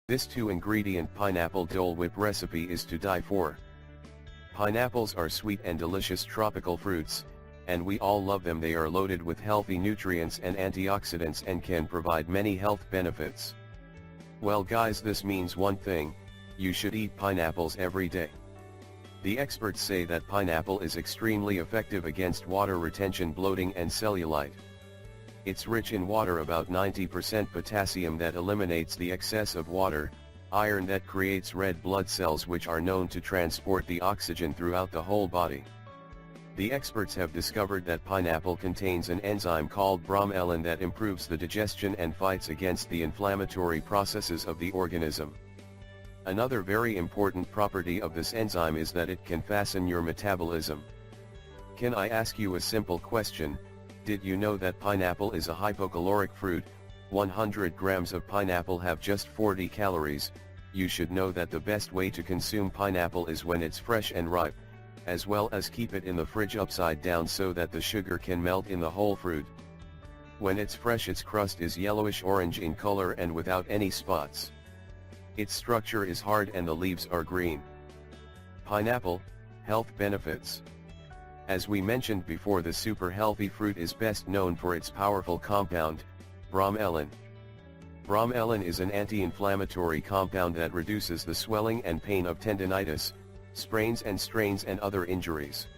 This 2-ingredient pineapple Dole Whip recipe is to die for. Pineapples are sweet and delicious tropical fruits, and we all love them. They are loaded with healthy nutrients and antioxidants and can provide many health benefits. Well guys, this means one thing: you should eat pineapples every day. The experts say that pineapple is extremely effective against water retention, bloating and cellulite. It's rich in water, about 90% potassium that eliminates the excess of water, iron that creates red blood cells which are known to transport the oxygen throughout the whole body. The experts have discovered that pineapple contains an enzyme called bromelain that improves the digestion and fights against the inflammatory processes of the organism. Another very important property of this enzyme is that it can fasten your metabolism. Can I ask you a simple question? Did you know that pineapple is a hypocaloric fruit? 100 grams of pineapple have just 40 calories. You should know that the best way to consume pineapple is when it's fresh and ripe, as well as keep it in the fridge upside down so that the sugar can melt in the whole fruit. When it's fresh, its crust is yellowish orange in color and without any spots. Its structure is hard and the leaves are green. Pineapple, health benefits. As we mentioned before, the super healthy fruit is best known for its powerful compound, bromelain. Bromelain is an anti-inflammatory compound that reduces the swelling and pain of tendinitis, sprains and strains and other injuries.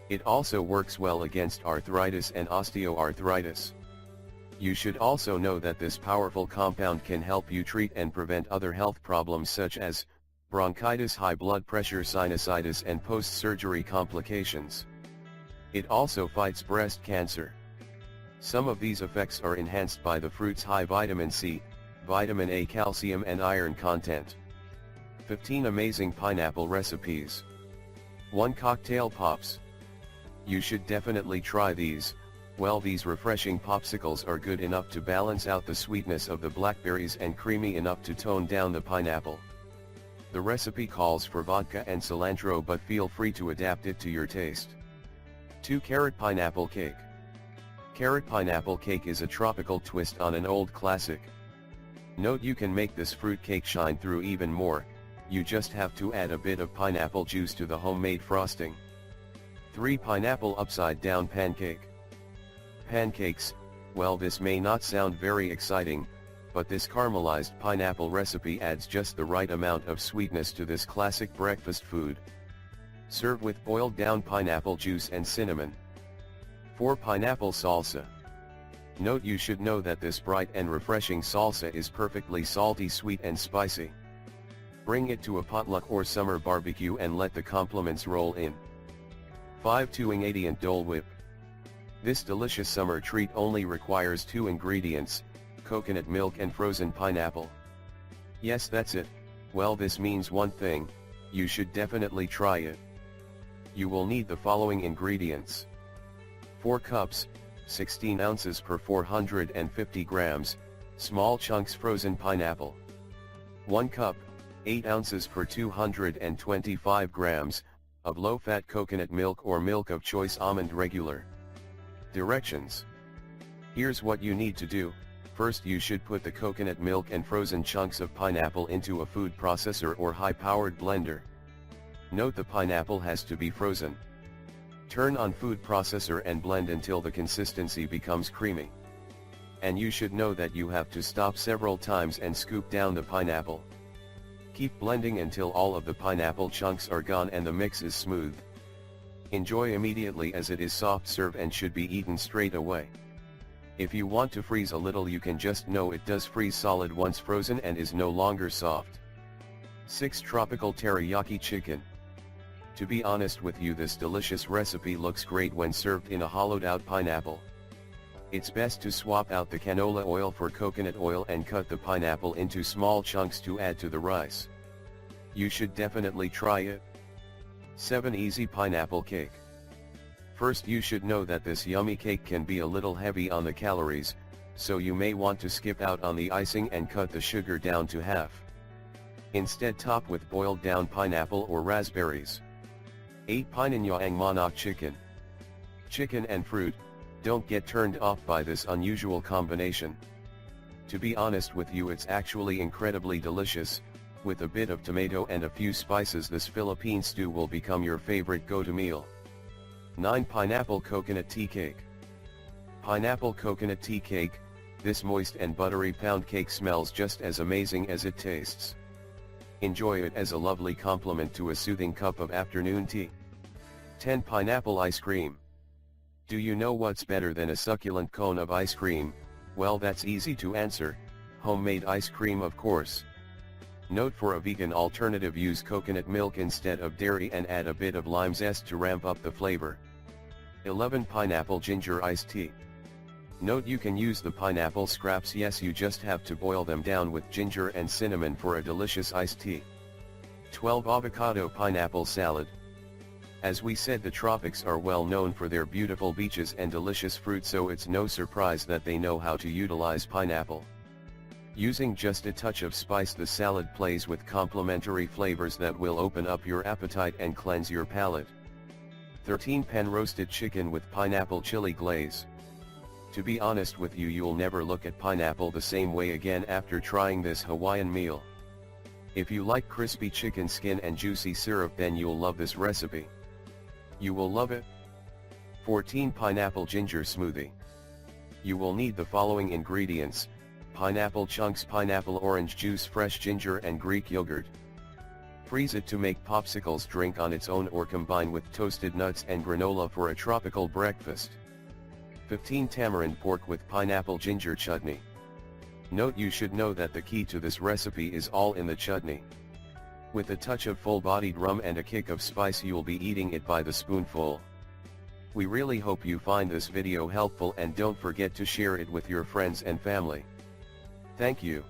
It also works well against arthritis and osteoarthritis. You should also know that this powerful compound can help you treat and prevent other health problems such as bronchitis, high blood pressure, sinusitis and post-surgery complications. It also fights breast cancer. Some of these effects are enhanced by the fruit's high vitamin C, vitamin A, calcium and iron content. 15 amazing pineapple recipes. 1 cocktail pops. You should definitely try these. Well, these refreshing popsicles are good enough to balance out the sweetness of the blackberries and creamy enough to tone down the pineapple. The recipe calls for vodka and cilantro, but feel free to adapt it to your taste. 2 carrot pineapple cake. Carrot pineapple cake is a tropical twist on an old classic. Note: you can make this fruit cake shine through even more. You just have to add a bit of pineapple juice to the homemade frosting. 3 pineapple upside down pancake. Pancakes, well, this may not sound very exciting, but this caramelized pineapple recipe adds just the right amount of sweetness to this classic breakfast food. Serve with boiled down pineapple juice and cinnamon. 4 pineapple salsa. Note: you should know that this bright and refreshing salsa is perfectly salty, sweet and spicy. Bring it to a potluck or summer barbecue and let the compliments roll in. 5 2-ingredient Dole Whip. This delicious summer treat only requires 2 ingredients, coconut milk and frozen pineapple. Yes, that's it. Well, this means one thing: you should definitely try it. You will need the following ingredients: 4 cups, 16 ounces per 450 grams, small chunks frozen pineapple. 1 cup, 8 ounces per 225 grams, of low-fat coconut milk or milk of choice, almond regular. Directions. Here's what you need to do. First, you should put the coconut milk and frozen chunks of pineapple into a food processor or high-powered blender. Note: the pineapple has to be frozen. Turn on food processor and blend until the consistency becomes creamy. And you should know that you have to stop several times and scoop down the pineapple. Keep blending until all of the pineapple chunks are gone and the mix is smooth. Enjoy immediately as it is soft serve and should be eaten straight away. If you want to freeze a little, you can just know it does freeze solid once frozen and is no longer soft. 6 tropical teriyaki chicken. To be honest with you, this delicious recipe looks great when served in a hollowed out pineapple. It's best to swap out the canola oil for coconut oil and cut the pineapple into small chunks to add to the rice. You should definitely try it. 7 easy pineapple cake. First, you should know that this yummy cake can be a little heavy on the calories, so you may want to skip out on the icing and cut the sugar down to half. Instead top with boiled down pineapple or raspberries. 8. Pinanyang manok chicken. Chicken and fruit, don't get turned off by this unusual combination. To be honest with you, it's actually incredibly delicious. With a bit of tomato and a few spices, this Philippine stew will become your favorite go-to meal. 9. Pineapple coconut tea cake. Pineapple coconut tea cake, this moist and buttery pound cake smells just as amazing as it tastes. Enjoy it as a lovely complement to a soothing cup of afternoon tea. 10. Pineapple ice cream. Do you know what's better than a succulent cone of ice cream? Well, that's easy to answer, homemade ice cream, of course. Note: for a vegan alternative, use coconut milk instead of dairy and add a bit of lime zest to ramp up the flavor. 11. Pineapple ginger iced tea. Note: you can use the pineapple scraps, yes, you just have to boil them down with ginger and cinnamon for a delicious iced tea. 12. Avocado pineapple salad. As we said, the tropics are well known for their beautiful beaches and delicious fruit, so it's no surprise that they know how to utilize pineapple. Using just a touch of spice, the salad plays with complementary flavors that will open up your appetite and cleanse your palate. 13. Pan roasted chicken with pineapple chili glaze. To be honest with you, you'll never look at pineapple the same way again after trying this Hawaiian meal. If you like crispy chicken skin and juicy syrup, then you'll love this recipe. You will love it. 14. Pineapple ginger smoothie. You will need the following ingredients: pineapple chunks, pineapple orange juice, fresh ginger and Greek yogurt. Freeze it to make popsicles, drink on its own or combine with toasted nuts and granola for a tropical breakfast. 15. Tamarind pork with pineapple ginger chutney. Note: you should know that the key to this recipe is all in the chutney. With a touch of full-bodied rum and a kick of spice, you'll be eating it by the spoonful. We really hope you find this video helpful, and don't forget to share it with your friends and family. Thank you.